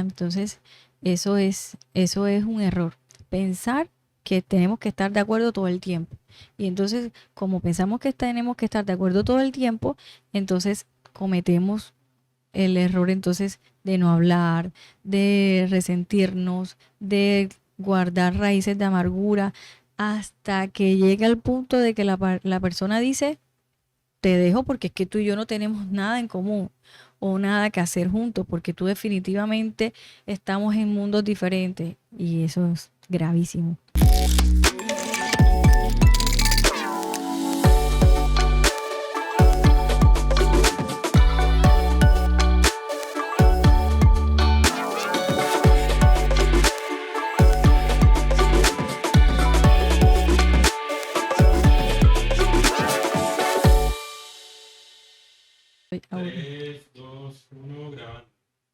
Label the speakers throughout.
Speaker 1: Entonces, eso es un error. Pensar que tenemos que estar de acuerdo todo el tiempo. Y entonces, como pensamos que tenemos que estar de acuerdo todo el tiempo, entonces cometemos el error entonces de no hablar, de resentirnos, de guardar raíces de amargura, hasta que llega el punto de que la persona dice, te dejo porque es que tú y yo no tenemos nada en común o nada que hacer juntos, porque tú definitivamente estamos en mundos diferentes y eso es gravísimo.
Speaker 2: Tres, dos, uno, grabando.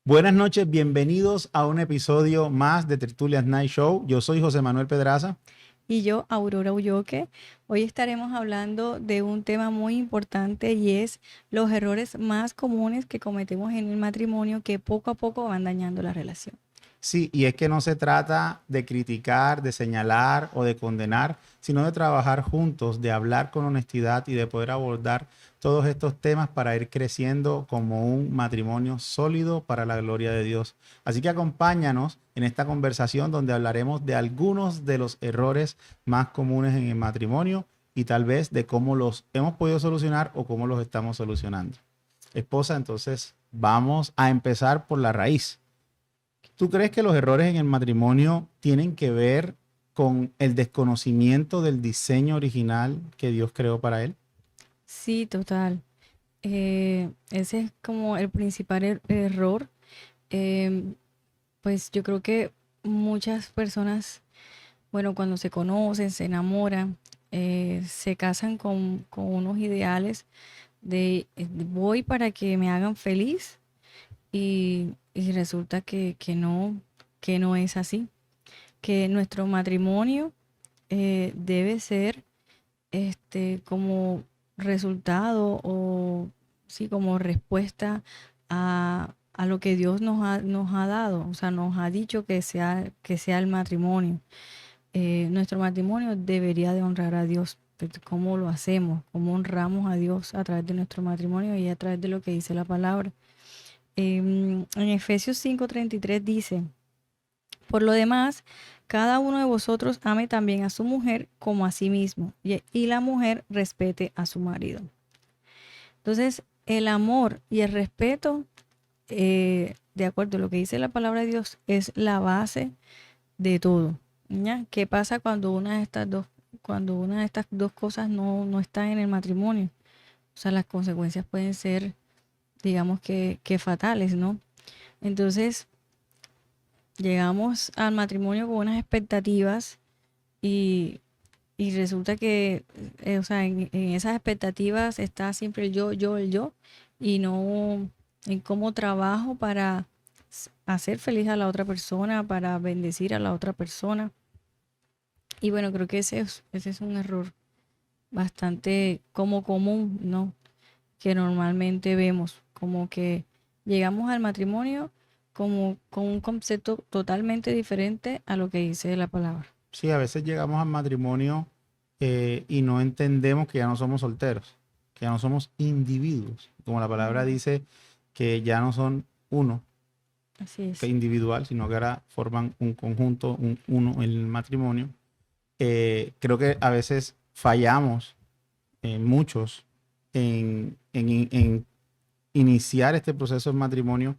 Speaker 3: Buenas noches, bienvenidos a un episodio más de Tertulias Night Show. Yo soy José Manuel Pedraza.
Speaker 1: Y yo, Aurora Ulloque, hoy estaremos hablando de un tema muy importante y es los errores más comunes que cometemos en el matrimonio que poco a poco van dañando la relación.
Speaker 3: Sí, y es que no se trata de criticar, de señalar o de condenar, sino de trabajar juntos, de hablar con honestidad y de poder abordar todos estos temas para ir creciendo como un matrimonio sólido para la gloria de Dios. Así que acompáñanos en esta conversación donde hablaremos de algunos de los errores más comunes en el matrimonio y tal vez de cómo los hemos podido solucionar o cómo los estamos solucionando. Esposa, entonces vamos a empezar por la raíz. ¿Tú crees que los errores en el matrimonio tienen que ver con el desconocimiento del diseño original que Dios creó para él?
Speaker 1: Sí, total. Ese es como el principal error. Em, pues yo creo que muchas personas, bueno, cuando se conocen, se enamoran, se casan con unos ideales de voy para que me hagan feliz y resulta que no es así, que nuestro matrimonio debe ser como resultado o sí, como respuesta a lo que Dios nos ha dado, o sea, nos ha dicho que sea el matrimonio. Nuestro matrimonio debería de honrar a Dios. Pero ¿cómo lo hacemos? ¿Cómo honramos a Dios a través de nuestro matrimonio y a través de lo que dice la palabra? En Efesios 5:33 dice, por lo demás, cada uno de vosotros ame también a su mujer como a sí mismo, y la mujer respete a su marido. Entonces, el amor y el respeto, de acuerdo a lo que dice la palabra de Dios, es la base de todo. ¿Ya? ¿Qué pasa cuando una de estas dos cosas no está en el matrimonio? O sea, las consecuencias pueden ser, digamos que fatales, ¿no? Entonces, llegamos al matrimonio con unas expectativas y, y resulta que, o sea, en esas expectativas está siempre el yo, y no en cómo trabajo para hacer feliz a la otra persona, para bendecir a la otra persona. Y bueno, creo que ese es un error bastante como común, ¿no? Que normalmente vemos, como que llegamos al matrimonio como con un concepto totalmente diferente a lo que dice la palabra.
Speaker 3: Sí, a veces llegamos al matrimonio y no entendemos que ya no somos solteros, que ya no somos individuos. Como la palabra
Speaker 1: Mm,
Speaker 3: dice, que ya no son uno,
Speaker 1: así
Speaker 3: que
Speaker 1: es.
Speaker 3: individual, sino que ahora forman un conjunto, un uno en el matrimonio. Creo que a veces fallamos, muchos, en iniciar este proceso de matrimonio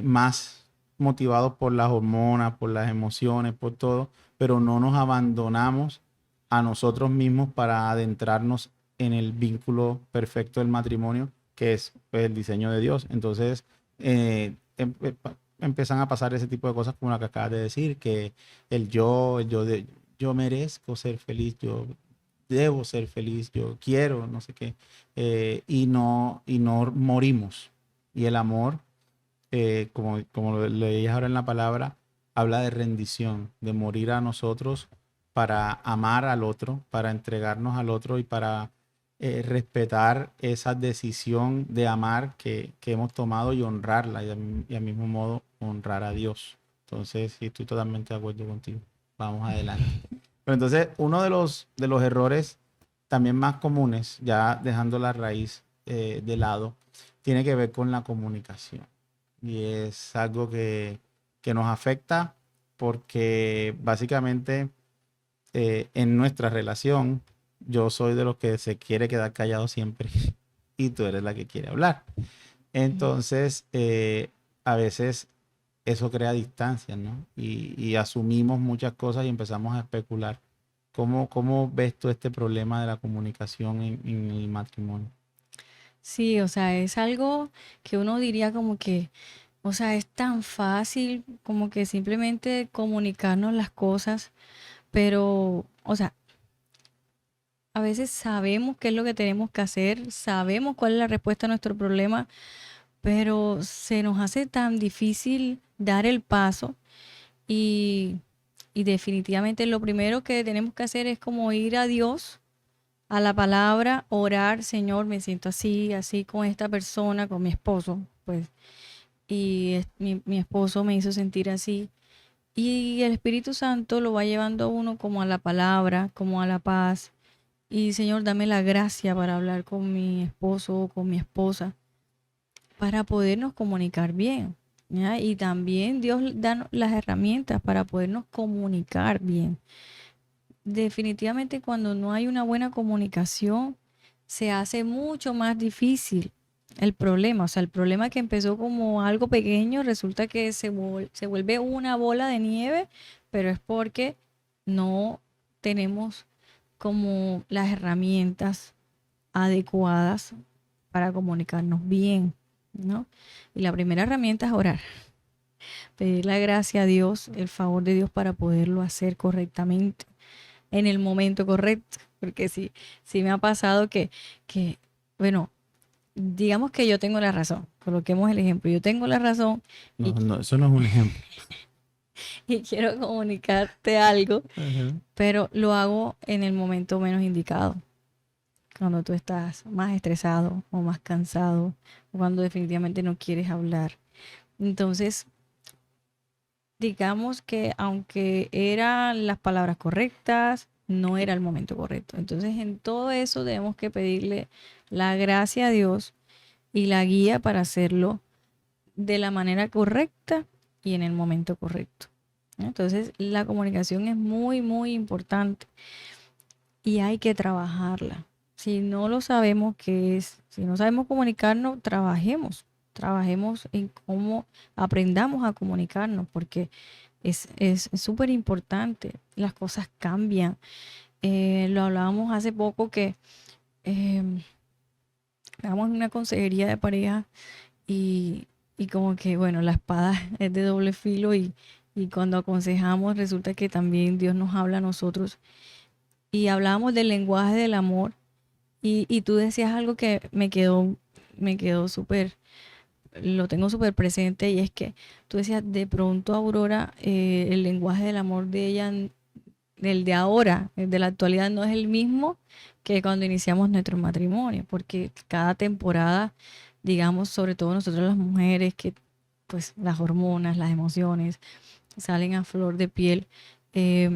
Speaker 3: más motivados por las hormonas, por las emociones, por todo, pero no nos abandonamos a nosotros mismos para adentrarnos en el vínculo perfecto del matrimonio, que es pues, el diseño de Dios. Entonces, empiezan a pasar ese tipo de cosas como la que acabas de decir, que yo merezco ser feliz, yo debo ser feliz, yo quiero, no sé qué, y no morimos. Y el amor, como lo leías ahora en la palabra, habla de rendición, de morir a nosotros para amar al otro, para entregarnos al otro y para respetar esa decisión de amar que hemos tomado y honrarla y al mismo modo honrar a Dios. Entonces, sí, estoy totalmente de acuerdo contigo. Vamos adelante. Pero entonces, uno de los errores también más comunes, ya dejando la raíz de lado, tiene que ver con la comunicación. Y es algo que nos afecta porque básicamente en nuestra relación yo soy de los que se quiere quedar callado siempre y tú eres la que quiere hablar. Entonces, a veces eso crea distancia, ¿no? Y asumimos muchas cosas y empezamos a especular. ¿Cómo ves tú este problema de la comunicación en el matrimonio?
Speaker 1: Sí, o sea, es algo que uno diría como que, o sea, es tan fácil como que simplemente comunicarnos las cosas, pero, o sea, a veces sabemos qué es lo que tenemos que hacer, sabemos cuál es la respuesta a nuestro problema, pero se nos hace tan difícil dar el paso y, y definitivamente lo primero que tenemos que hacer es como ir a Dios, a la palabra, orar, Señor, me siento así, así con esta persona, con mi esposo, pues, mi esposo me hizo sentir así. Y el Espíritu Santo lo va llevando a uno como a la palabra, como a la paz. Y Señor, dame la gracia para hablar con mi esposo o con mi esposa, para podernos comunicar bien, ¿ya? Y también Dios da las herramientas para podernos comunicar bien. Definitivamente cuando no hay una buena comunicación, se hace mucho más difícil el problema. O sea, el problema que empezó como algo pequeño resulta que se vuelve una bola de nieve, pero es porque no tenemos como las herramientas adecuadas para comunicarnos bien, ¿no? Y la primera herramienta es orar, pedir la gracia a Dios, el favor de Dios para poderlo hacer correctamente, en el momento correcto, porque sí, sí me ha pasado que, bueno, digamos que yo tengo la razón, coloquemos el ejemplo, yo tengo la razón
Speaker 3: No,
Speaker 1: y,
Speaker 3: no, eso no es un ejemplo.
Speaker 1: y quiero comunicarte algo,
Speaker 3: Ajá.
Speaker 1: pero lo hago en el momento menos indicado, cuando tú estás más estresado o más cansado, o cuando definitivamente no quieres hablar. Entonces, digamos que aunque eran las palabras correctas, no era el momento correcto. Entonces, en todo eso debemos que pedirle la gracia a Dios y la guía para hacerlo de la manera correcta y en el momento correcto, ¿no? Entonces, la comunicación es muy, muy importante y hay que trabajarla. Si no lo sabemos qué es, si no sabemos comunicarnos, trabajemos en cómo aprendamos a comunicarnos, porque es súper importante. Las cosas cambian. Lo hablábamos hace poco que eh, estábamos en una consejería de pareja y, y como que, bueno, la espada es de doble filo y cuando aconsejamos resulta que también Dios nos habla a nosotros y hablábamos del lenguaje del amor y tú decías algo que me quedó súper, lo tengo súper presente y es que tú decías, de pronto Aurora, el lenguaje del amor de ella, el de ahora, el de la actualidad, no es el mismo que cuando iniciamos nuestro matrimonio, porque cada temporada, digamos, sobre todo nosotros las mujeres, que pues las hormonas, las emociones salen a flor de piel, eh,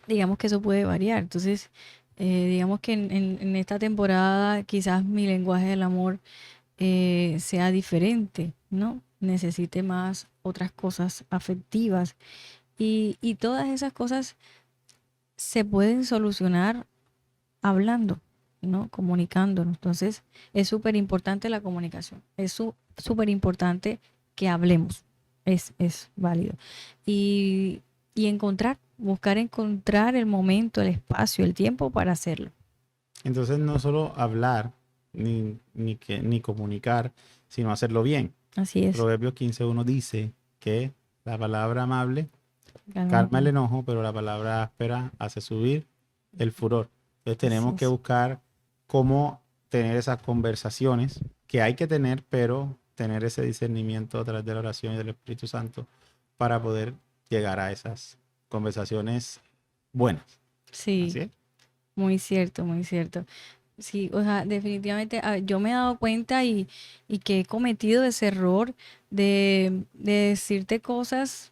Speaker 1: digamos que eso puede variar. Entonces, digamos que en esta temporada quizás mi lenguaje del amor sea diferente, ¿no? Necesite más otras cosas afectivas y todas esas cosas se pueden solucionar hablando, ¿no? Comunicándonos. Entonces, es súper importante la comunicación. Es súper importante que hablemos. Es válido. Y, y buscar encontrar el momento, el espacio, el tiempo para hacerlo.
Speaker 3: Entonces, no solo hablar ni comunicar, sino hacerlo bien.
Speaker 1: Así es.
Speaker 3: Proverbios 15:1 dice que la palabra amable
Speaker 1: Calma.
Speaker 3: calma el enojo, pero la palabra áspera hace subir el furor. Entonces
Speaker 1: Así
Speaker 3: tenemos que
Speaker 1: es.
Speaker 3: buscar cómo tener esas conversaciones que hay que tener, pero tener ese discernimiento a través de la oración y del Espíritu Santo para poder llegar a esas conversaciones buenas.
Speaker 1: Sí,
Speaker 3: Así es.
Speaker 1: muy cierto, muy cierto. sí, o sea, definitivamente yo me he dado cuenta y que he cometido ese error de decirte cosas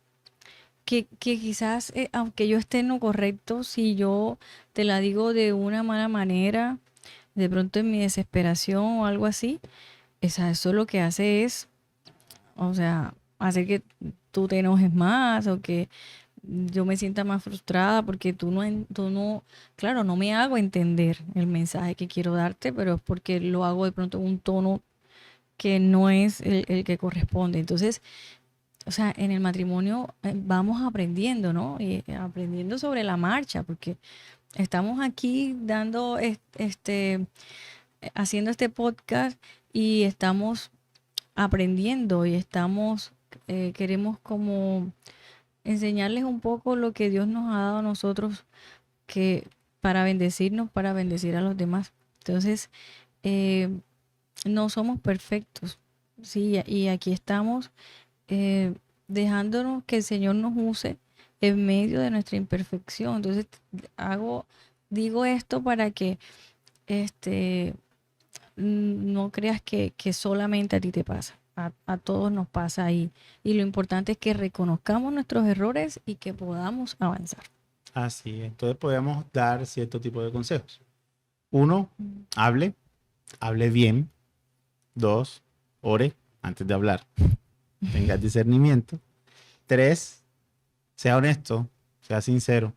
Speaker 1: que quizás, aunque yo esté en lo correcto, si yo te la digo de una mala manera, de pronto en mi desesperación o algo así, eso lo que hace es, o sea, hacer que tú te enojes más o que yo me sienta más frustrada porque tú no, claro, no me hago entender el mensaje que quiero darte, pero es porque lo hago de pronto en un tono que no es el que corresponde. Entonces, o sea, en el matrimonio vamos aprendiendo, ¿no? Y aprendiendo sobre la marcha, porque estamos aquí haciendo este podcast y estamos aprendiendo y queremos como enseñarles un poco lo que Dios nos ha dado a nosotros que para bendecirnos, para bendecir a los demás. Entonces, eh, no somos perfectos, sí, y aquí estamos eh, dejándonos que el Señor nos use en medio de nuestra imperfección. Entonces, hago, digo esto para que este, no creas que solamente a ti te pasa. A todos nos pasa ahí. Y lo importante es que reconozcamos nuestros errores y que podamos avanzar.
Speaker 3: Así es. Entonces podemos dar cierto tipo de consejos. Uno,
Speaker 1: Mm.
Speaker 3: hable, hable bien. Dos, ore antes de hablar. Tenga discernimiento. Tres, sea honesto, sea sincero.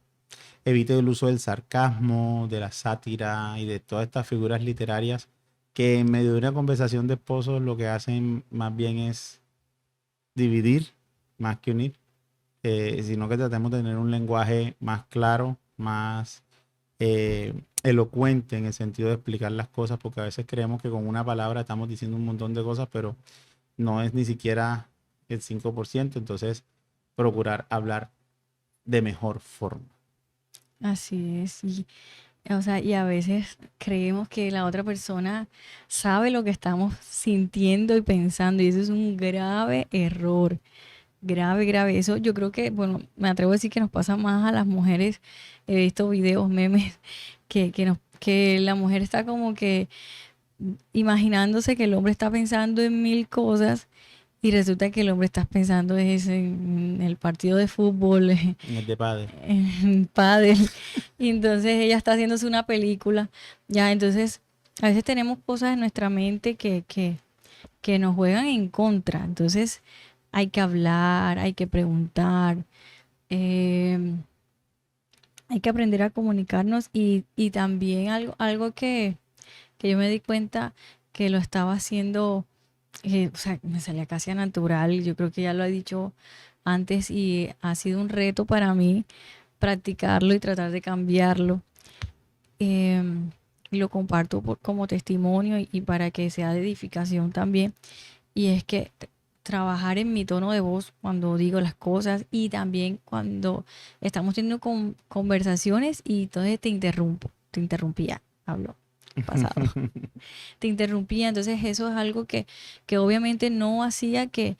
Speaker 3: Evite el uso del sarcasmo, de la sátira y de todas estas figuras literarias que en medio de una conversación de esposos lo que hacen más bien es dividir más que unir, sino que tratemos de tener un lenguaje más claro, más elocuente en el sentido de explicar las cosas, porque a veces creemos que con una palabra estamos diciendo un montón de cosas, pero no es ni siquiera el 5%. Entonces procurar hablar de mejor forma.
Speaker 1: Así es. O sea, y a veces creemos que la otra persona sabe lo que estamos sintiendo y pensando, y eso es un grave error. Grave, grave. Eso yo creo que, bueno, me atrevo a decir que nos pasa más a las mujeres. He visto videos, memes, que la mujer está como que imaginándose que el hombre está pensando en mil cosas y resulta que el hombre está pensando es en el partido de fútbol,
Speaker 3: En el de padre.
Speaker 1: en pádel. Y entonces ella está haciéndose una película. Ya, entonces a veces tenemos cosas en nuestra mente que nos juegan en contra. Entonces hay que hablar, hay que preguntar, eh, hay que aprender a comunicarnos y también algo que yo me di cuenta que lo estaba haciendo, o sea, me salía casi a natural. Yo creo que ya lo he dicho antes y ha sido un reto para mí practicarlo y tratar de cambiarlo. Y lo comparto como testimonio y para que sea de edificación también. Y es que trabajar en mi tono de voz cuando digo las cosas y también cuando estamos teniendo conversaciones y entonces te interrumpía, hablo pasado, te interrumpía, entonces eso es algo que obviamente no hacía que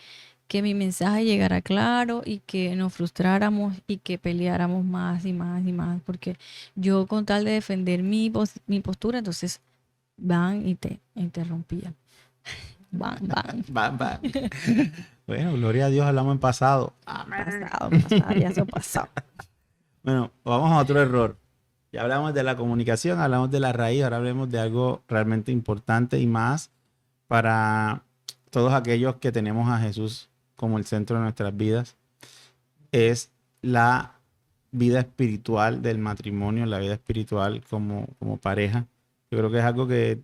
Speaker 1: mi mensaje llegara claro y que nos frustráramos y que peleáramos más y más y más, porque yo con tal de defender mi postura, entonces van y te interrumpían, van, van.
Speaker 3: Va, va. Bueno, gloria a Dios, hablamos en pasado.
Speaker 1: Pasado, pasado, ya eso pasó.
Speaker 3: Bueno, vamos a otro error. Ya hablamos de la comunicación, hablamos de la raíz, ahora hablemos de algo realmente importante y más para todos aquellos que tenemos a Jesús como el centro de nuestras vidas. Es la vida espiritual del matrimonio, la vida espiritual como pareja. Yo creo que es algo que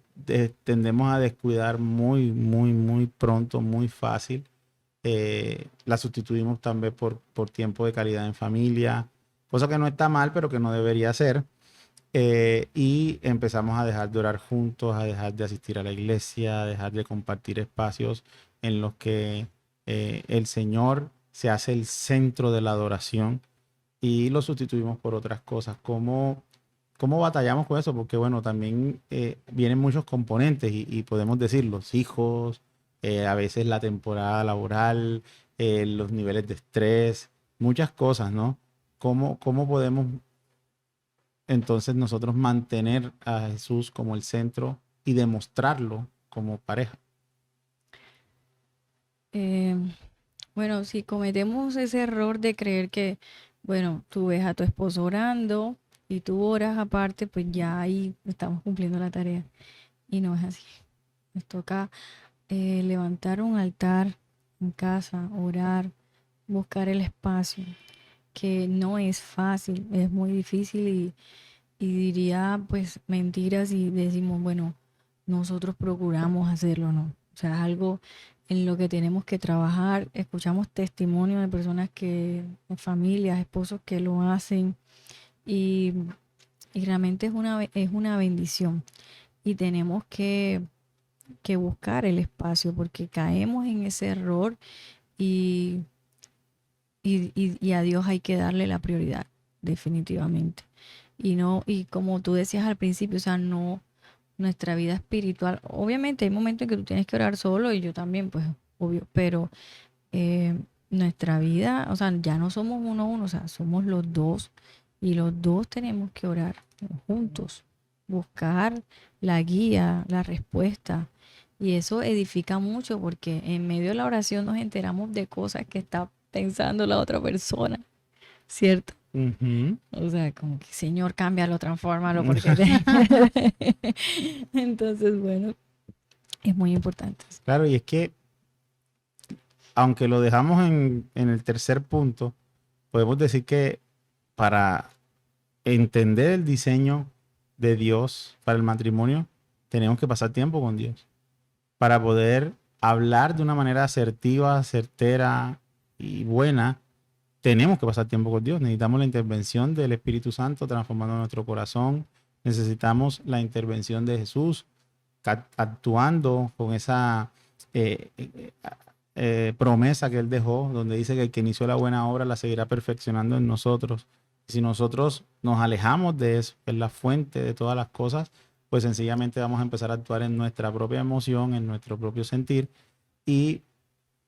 Speaker 3: tendemos a descuidar muy pronto, muy fácil. La sustituimos también por tiempo de calidad en familia, cosa que no está mal, pero que no debería ser. Y empezamos a dejar de orar juntos, a dejar de asistir a la iglesia, a dejar de compartir espacios en los que el Señor se hace el centro de la adoración y lo sustituimos por otras cosas. ¿Cómo batallamos con eso? Porque bueno, también vienen muchos componentes y podemos decir los hijos, a veces la temporada laboral, los niveles de estrés, muchas cosas, ¿no? ¿Cómo podemos entonces nosotros mantener a Jesús como el centro y demostrarlo como pareja.
Speaker 1: Eh, bueno, si cometemos ese error de creer que, bueno, tú ves a tu esposo orando y tú oras aparte, pues ya ahí estamos cumpliendo la tarea. Y no es así. Nos toca levantar un altar en casa, orar, buscar el espacio, que no es fácil, es muy difícil y diría pues mentiras y decimos, bueno, nosotros procuramos hacerlo, ¿no? O sea, es algo en lo que tenemos que trabajar. Escuchamos testimonios de personas que, de familias, esposos que lo hacen y, y realmente es una bendición. Y tenemos que buscar el espacio porque caemos en ese error y, y a Dios hay que darle la prioridad, definitivamente. Y no, y como tú decías al principio, o sea, no, nuestra vida espiritual, obviamente hay momentos en que tú tienes que orar solo y yo también, pues, obvio, pero eh, nuestra vida, o sea, ya no somos uno a uno, o sea, somos los dos y los dos tenemos que orar juntos, buscar la guía, la respuesta. Y eso edifica mucho porque en medio de la oración nos enteramos de cosas que está pensando la otra persona, ¿cierto?
Speaker 3: Ujú.
Speaker 1: O sea, como que Señor, cámbialo, transfórmalo, porque entonces, bueno, es muy importante.
Speaker 3: Claro, y es que aunque lo dejamos en el tercer punto, podemos decir que para entender el diseño de Dios para el matrimonio, tenemos que pasar tiempo con Dios para poder hablar de una manera asertiva, certera y buena. Tenemos que pasar tiempo con Dios. Necesitamos la intervención del Espíritu Santo transformando nuestro corazón. Necesitamos la intervención de Jesús actuando con esa eh, eh, promesa que Él dejó, donde dice que el que inició la buena obra la seguirá perfeccionando en nosotros. Si nosotros nos alejamos de eso, que es la fuente de todas las cosas, pues sencillamente vamos a empezar a actuar en nuestra propia emoción, en nuestro propio sentir y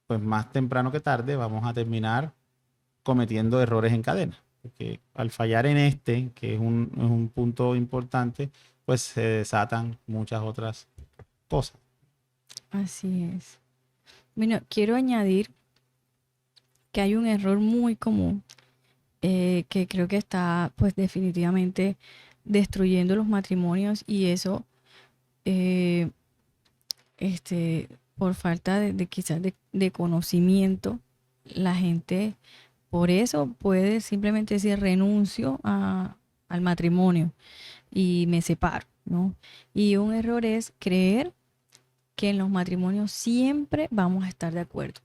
Speaker 3: pues más temprano que tarde vamos a terminar cometiendo errores en cadena. Porque al fallar en este, que es un punto importante, pues se desatan muchas otras cosas.
Speaker 1: Así es. Bueno, quiero añadir que hay un error muy común que creo que está pues definitivamente destruyendo los matrimonios y eso eh, por falta de quizás de conocimiento, la gente por eso puede simplemente decir renuncio al matrimonio y me separo, ¿no? Y un error es creer que en los matrimonios siempre vamos a estar de acuerdo.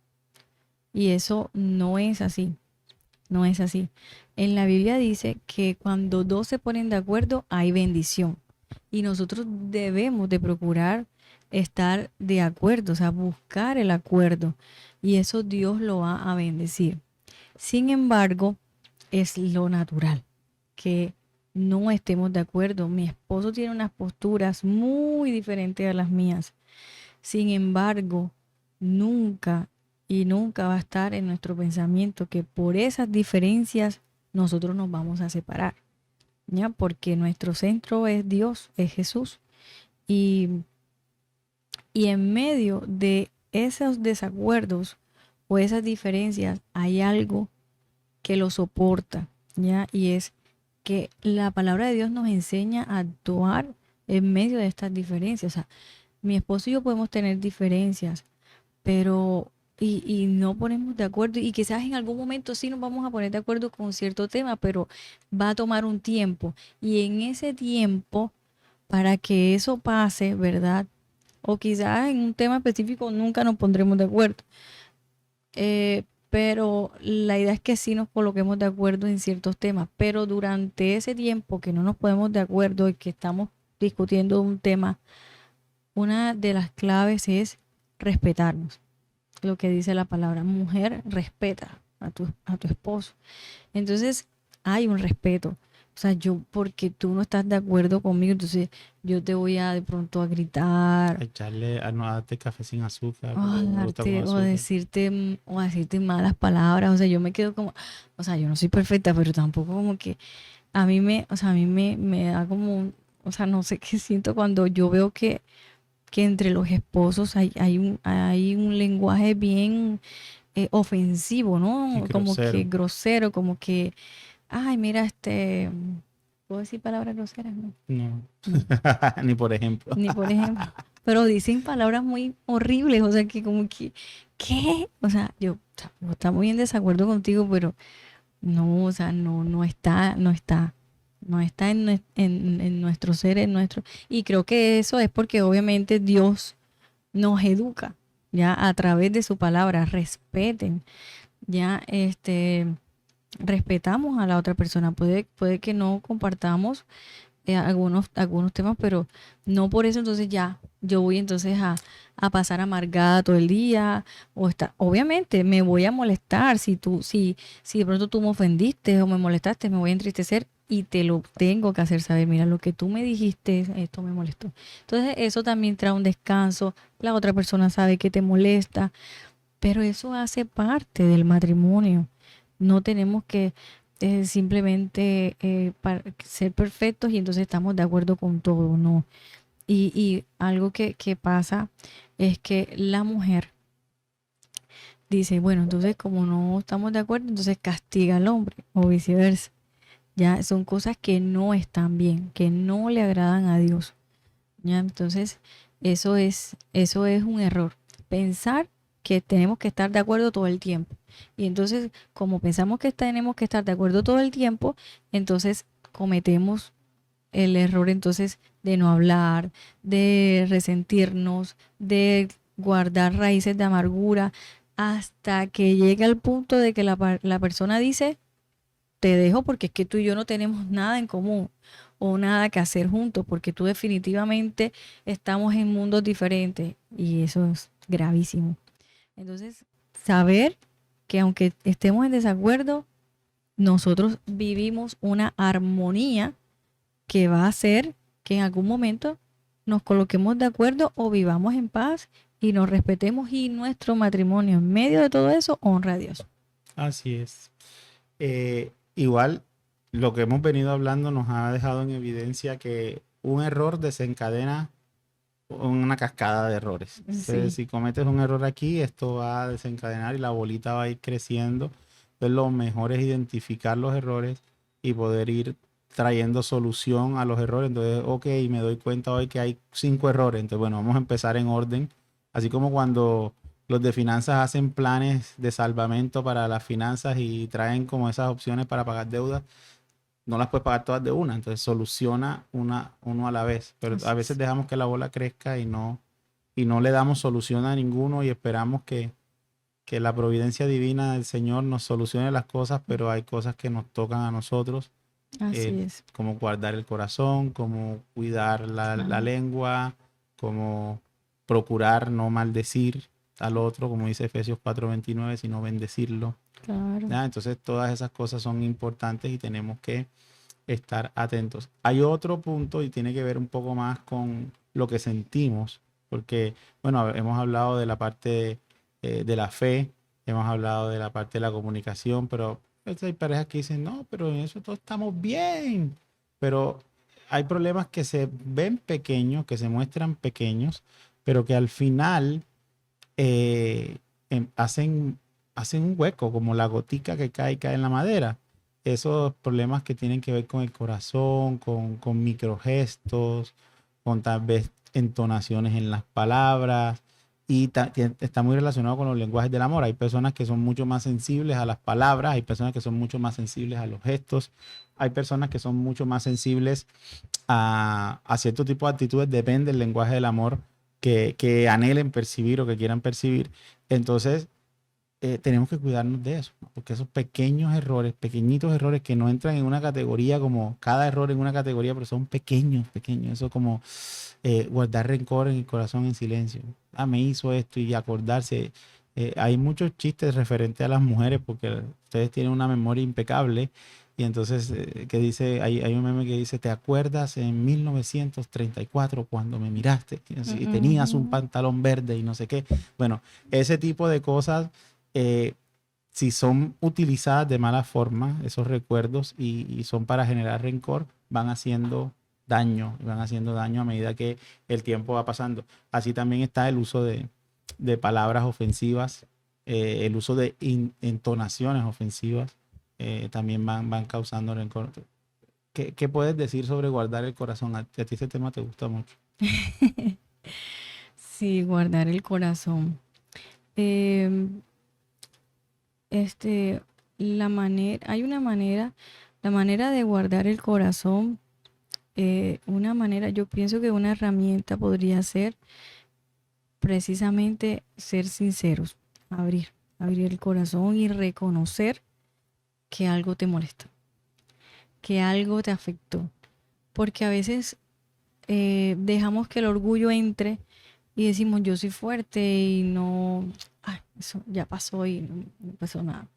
Speaker 1: Y eso no es así, no es así. En la Biblia dice que cuando dos se ponen de acuerdo hay bendición. Y nosotros debemos de procurar estar de acuerdo, o sea, buscar el acuerdo. Y eso Dios lo va a bendecir. Sin embargo, es lo natural que no estemos de acuerdo. Mi esposo tiene unas posturas muy diferentes a las mías. Sin embargo, nunca y nunca va a estar en nuestro pensamiento que por esas diferencias nosotros nos vamos a separar, ¿ya? Porque nuestro centro es Dios, es Jesús. Y, y en medio de esos desacuerdos o esas diferencias hay algo que lo soporta, ¿ya? Y es que la palabra de Dios nos enseña a actuar en medio de estas diferencias. O sea, mi esposo y yo podemos tener diferencias, pero y no ponemos de acuerdo y quizás en algún momento sí nos vamos a poner de acuerdo con cierto tema, pero va a tomar un tiempo y en ese tiempo para que eso pase, ¿verdad? O quizás en un tema específico nunca nos pondremos de acuerdo. Pero la idea es que sí nos coloquemos de acuerdo en ciertos temas, pero durante ese tiempo que no nos ponemos de acuerdo y que estamos discutiendo un tema, una de las claves es respetarnos. Lo que dice la palabra, mujer, respeta a tu esposo. Entonces, hay un respeto. O sea, yo, porque tú no estás de acuerdo conmigo, entonces yo te voy a de pronto a gritar,
Speaker 3: Echarle, no, a darte café sin azúcar,
Speaker 1: o
Speaker 3: porque a
Speaker 1: a
Speaker 3: mí me gusta con
Speaker 1: darte,
Speaker 3: azúcar.
Speaker 1: o a decirte malas palabras. O sea, yo me quedo como, o sea, yo no soy perfecta, pero tampoco como que o sea, me da como, o sea, no sé qué siento cuando yo veo que entre los esposos hay un lenguaje bien ofensivo, ¿no? Como que
Speaker 3: Grosero.
Speaker 1: grosero, como que, ay, mira, ¿puedo decir palabras groseras? No,
Speaker 3: No.
Speaker 1: no,
Speaker 3: Ni por ejemplo.
Speaker 1: ni por ejemplo. Pero dicen palabras muy horribles, o sea, que como que, ¿qué? O sea, o sea, no está muy en desacuerdo contigo, pero no, o sea, no está en nuestro ser, en nuestro, y creo que eso es porque obviamente Dios nos educa, ya a través de su palabra, respeten, ya respetamos a la otra persona, puede que no compartamos algunos temas, pero no por eso entonces ya yo voy entonces a pasar amargada todo el día obviamente me voy a molestar si de pronto tú me ofendiste o me molestaste, me voy a entristecer y te lo tengo que hacer saber, mira, lo que tú me dijiste, esto me molestó. Entonces eso también trae un descanso, la otra persona sabe que te molesta, pero eso hace parte del matrimonio. No tenemos que simplemente ser perfectos y entonces estamos de acuerdo con todo, no. Y algo que pasa es que la mujer dice, bueno, entonces como no estamos de acuerdo, entonces castiga al hombre o viceversa. Ya son cosas que no están bien, que no le agradan a Dios. ¿Ya? Entonces, eso es un error. Pensar que tenemos que estar de acuerdo todo el tiempo. Y entonces, como pensamos que tenemos que estar de acuerdo todo el tiempo, entonces cometemos el error entonces de no hablar, de resentirnos, de guardar raíces de amargura, hasta que llega el punto de que la persona dice, te dejo porque es que tú y yo no tenemos nada en común o nada que hacer juntos, porque tú definitivamente estamos en mundos diferentes y eso es gravísimo. Entonces, saber que aunque estemos en desacuerdo, nosotros vivimos una armonía que va a hacer que en algún momento nos coloquemos de acuerdo o vivamos en paz y nos respetemos y nuestro matrimonio en medio de todo eso honra a Dios.
Speaker 3: Así es. Igual, lo que hemos venido hablando nos ha dejado en evidencia que un error desencadena una cascada de errores. Entonces,
Speaker 1: Sí,
Speaker 3: si cometes un error aquí, esto va a desencadenar y la bolita va a ir creciendo. Entonces, lo mejor es identificar los errores y poder ir trayendo solución a los errores. Entonces, ok, me doy cuenta hoy que hay 5 errores. Entonces, bueno, vamos a empezar en orden. Así como cuando los de finanzas hacen planes de salvamento para las finanzas y traen como esas opciones para pagar deudas, no las puedes pagar todas de una, entonces soluciona uno a la vez, pero a
Speaker 1: así
Speaker 3: veces
Speaker 1: es.
Speaker 3: dejamos que la bola crezca y no le damos solución a ninguno y esperamos que la providencia divina del Señor nos solucione las cosas, pero hay cosas que nos tocan a nosotros,
Speaker 1: Así es.
Speaker 3: como guardar el corazón, como cuidar la
Speaker 1: Claro,
Speaker 3: lengua, como procurar no maldecir al otro, como dice Efesios 4:29, sino bendecirlo.
Speaker 1: claro.
Speaker 3: ¿Ya? Entonces todas esas cosas son importantes y tenemos que estar atentos. Hay otro punto y tiene que ver un poco más con lo que sentimos, porque, bueno, hemos hablado de la parte de la fe, hemos hablado de la parte de la comunicación, pero pues, hay parejas que dicen, no, pero en eso todos estamos bien, pero hay problemas que se ven pequeños, que se muestran pequeños, pero que al final eh, hacen un hueco, como la gotica que cae y cae en la madera. Esos problemas que tienen que ver con el corazón, con microgestos, con tal vez entonaciones en las palabras, y está muy relacionado con los lenguajes del amor. Hay personas que son mucho más sensibles a las palabras, hay personas que son mucho más sensibles a los gestos, hay personas que son mucho más sensibles a cierto tipo de actitudes, depende del lenguaje del amor que anhelen percibir o que quieran percibir. Entonces, tenemos que cuidarnos de eso, ¿no? Porque esos pequeños errores, pequeñitos errores que no entran en una categoría como cada error en una categoría, pero son pequeños, pequeños. Eso como guardar rencor en el corazón en silencio. Ah, me hizo esto y acordarse. Hay muchos chistes referentes a las mujeres porque ustedes tienen una memoria impecable. Y entonces, que dice, hay un meme que dice, ¿te acuerdas en 1934 cuando me miraste? Y tenías un
Speaker 1: Ujú.
Speaker 3: pantalón verde y no sé qué. Bueno, ese tipo de cosas si son utilizadas de mala forma, esos recuerdos, y son para generar rencor, van haciendo daño a medida que el tiempo va pasando. Así también está el uso de palabras ofensivas, el uso de entonaciones ofensivas, también van causando rencor. ¿Qué puedes decir sobre guardar el corazón? A ti ese tema te gusta mucho.
Speaker 1: Sí, guardar el corazón. Em, este, hay una manera, la manera de guardar el corazón, una manera, yo pienso que una herramienta podría ser precisamente ser sinceros, abrir el corazón y reconocer que algo te molesta, que algo te afectó. Porque a veces dejamos que el orgullo entre y decimos yo soy fuerte y no, ay, eso ya pasó y no pasó nada.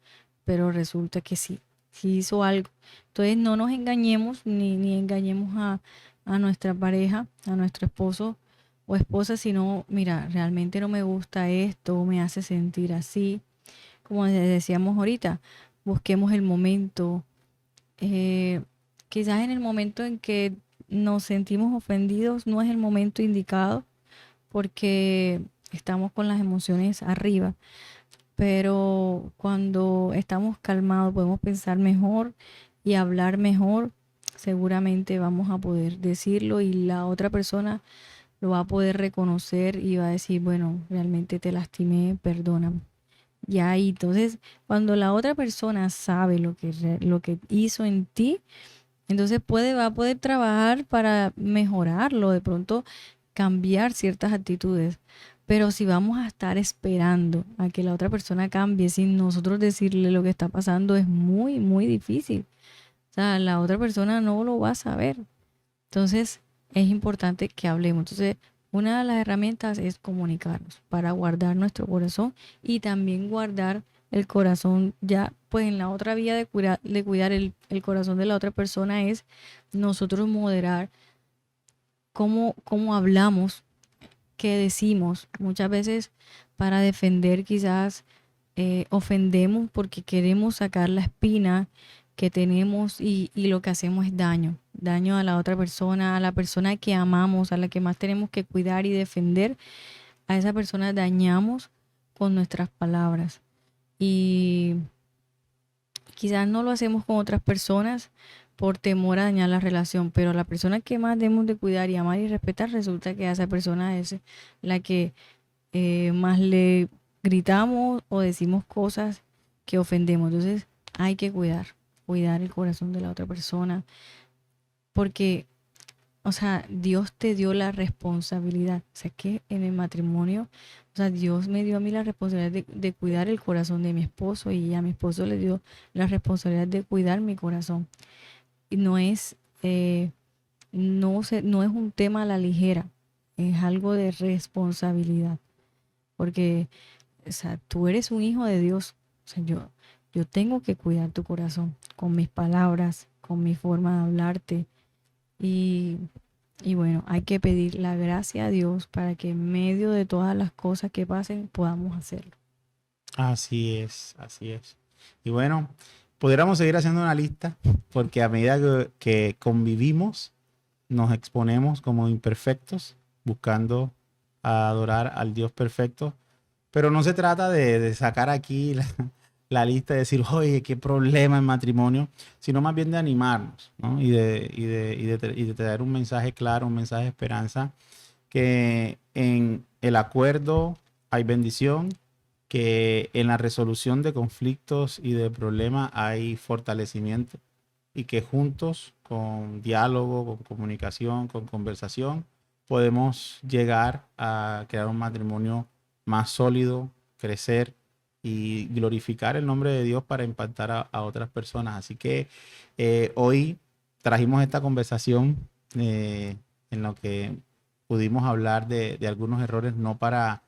Speaker 1: Pero resulta que sí, sí hizo algo. Entonces no nos engañemos ni engañemos a nuestra pareja, a nuestro esposo o esposa, sino, mira, realmente no me gusta esto, me hace sentir así. Como decíamos ahorita, busquemos el momento. eh, Quizás en el momento en que nos sentimos ofendidos no es el momento indicado porque estamos con las emociones arriba, pero cuando estamos calmados podemos pensar mejor y hablar mejor, seguramente vamos a poder decirlo y la otra persona lo va a poder reconocer y va a decir, bueno, realmente te lastimé, perdóname. Ya, y entonces cuando la otra persona sabe lo que hizo en ti, entonces va a poder trabajar para mejorarlo, de pronto cambiar ciertas actitudes. Pero si vamos a estar esperando a que la otra persona cambie sin nosotros decirle lo que está pasando, es muy, muy difícil. O sea, la otra persona no lo va a saber. Entonces, es importante que hablemos. Entonces, una de las herramientas es comunicarnos para guardar nuestro corazón y también guardar el corazón ya, pues en la otra vía de cuidar el corazón de la otra persona es nosotros moderar cómo hablamos, qué decimos. Muchas veces para defender quizás ofendemos porque queremos sacar la espina que tenemos y lo que hacemos es daño a la otra persona, a la persona que amamos, a la que más tenemos que cuidar y defender. A esa persona dañamos con nuestras palabras. Y quizás no lo hacemos con otras personas por temor a dañar la relación, pero la persona que más debemos de cuidar y amar y respetar resulta que a esa persona es la que más le gritamos o decimos cosas que ofendemos. Entonces hay que cuidar el corazón de la otra persona, porque, o sea, Dios te dio la responsabilidad. O sea, que en el matrimonio, o sea, Dios me dio a mí la responsabilidad de cuidar el corazón de mi esposo y a mi esposo le dio la responsabilidad de cuidar mi corazón. Y no es un tema a la ligera, es algo de responsabilidad, porque o sea, tú eres un hijo de Dios. O sea, yo tengo que cuidar tu corazón con mis palabras, con mi forma de hablarte. Y, y bueno, hay que pedir la gracia a Dios para que en medio de todas las cosas que pasen podamos hacerlo.
Speaker 3: Así es, así es. Y bueno, pudiéramos seguir haciendo una lista, porque a medida que convivimos, nos exponemos como imperfectos, buscando adorar al Dios perfecto. Pero no se trata de sacar aquí la lista y decir, oye, qué problema en matrimonio, sino más bien de animarnos, ¿no? Y de traer un mensaje claro, un mensaje de esperanza, que en el acuerdo hay bendición, que en la resolución de conflictos y de problemas hay fortalecimiento y que juntos, con diálogo, con comunicación, con conversación, podemos llegar a crear un matrimonio más sólido, crecer y glorificar el nombre de Dios para impactar a otras personas. Así que hoy trajimos esta conversación en lo que pudimos hablar de algunos errores, no para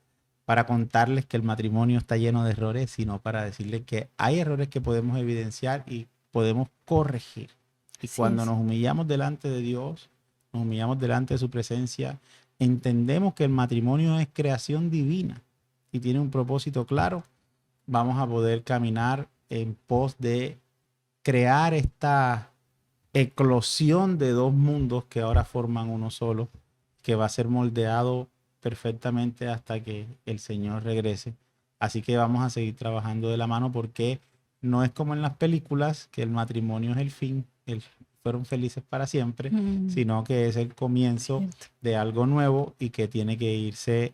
Speaker 3: contarles que el matrimonio está lleno de errores, sino para decirles que hay errores que podemos evidenciar y podemos corregir. Y
Speaker 1: Así
Speaker 3: cuando
Speaker 1: es.
Speaker 3: nos humillamos delante de Dios, nos humillamos delante de su presencia, entendemos que el matrimonio es creación divina y tiene un propósito claro, vamos a poder caminar en pos de crear esta eclosión de dos mundos que ahora forman uno solo, que va a ser moldeado perfectamente hasta que el Señor regrese. Así que vamos a seguir trabajando de la mano porque no es como en las películas, que el matrimonio es el fin, fueron felices para siempre,
Speaker 1: Mm,
Speaker 3: sino que es el comienzo
Speaker 1: cierto.
Speaker 3: de algo nuevo y que tiene que irse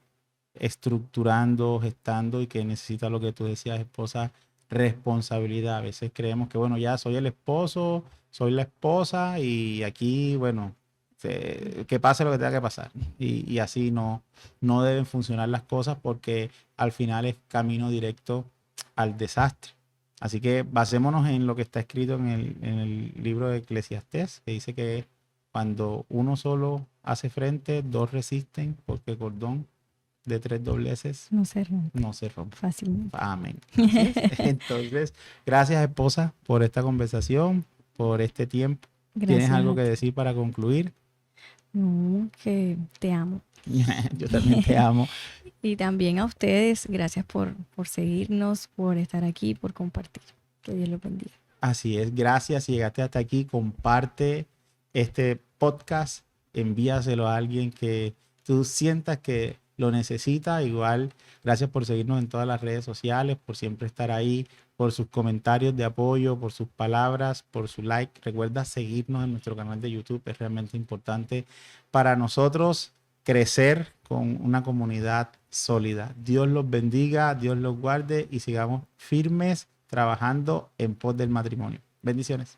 Speaker 3: estructurando, gestando y que necesita lo que tú decías, esposa, responsabilidad. A veces creemos que, bueno, ya soy el esposo, soy la esposa y aquí, bueno, que pase lo que tenga que pasar. Y así no deben funcionar las cosas porque al final es camino directo al desastre. Así que basémonos en lo que está escrito en el libro de Eclesiastés, que dice que cuando uno solo hace frente, dos resisten, porque cordón de tres dobleces
Speaker 1: No se rompe
Speaker 3: no se rompe.
Speaker 1: fácilmente.
Speaker 3: Amén. Así es. Entonces, gracias, esposa, por esta conversación, por este tiempo. ¿Tienes
Speaker 1: Gracias
Speaker 3: algo
Speaker 1: a
Speaker 3: que
Speaker 1: ti.
Speaker 3: decir para concluir?
Speaker 1: No, que te amo.
Speaker 3: Yo también te amo.
Speaker 1: Y también a ustedes, gracias por seguirnos, por estar aquí, por compartir. Que Dios los bendiga.
Speaker 3: Así es. Gracias. Si llegaste hasta aquí, comparte este podcast, envíaselo a alguien que tú sientas que lo necesita. Igual, gracias por seguirnos en todas las redes sociales, por siempre estar ahí, por sus comentarios de apoyo, por sus palabras, por su like. Recuerda seguirnos en nuestro canal de YouTube. Es realmente importante para nosotros crecer con una comunidad sólida. Dios los bendiga, Dios los guarde y sigamos firmes trabajando en pos del matrimonio. Bendiciones.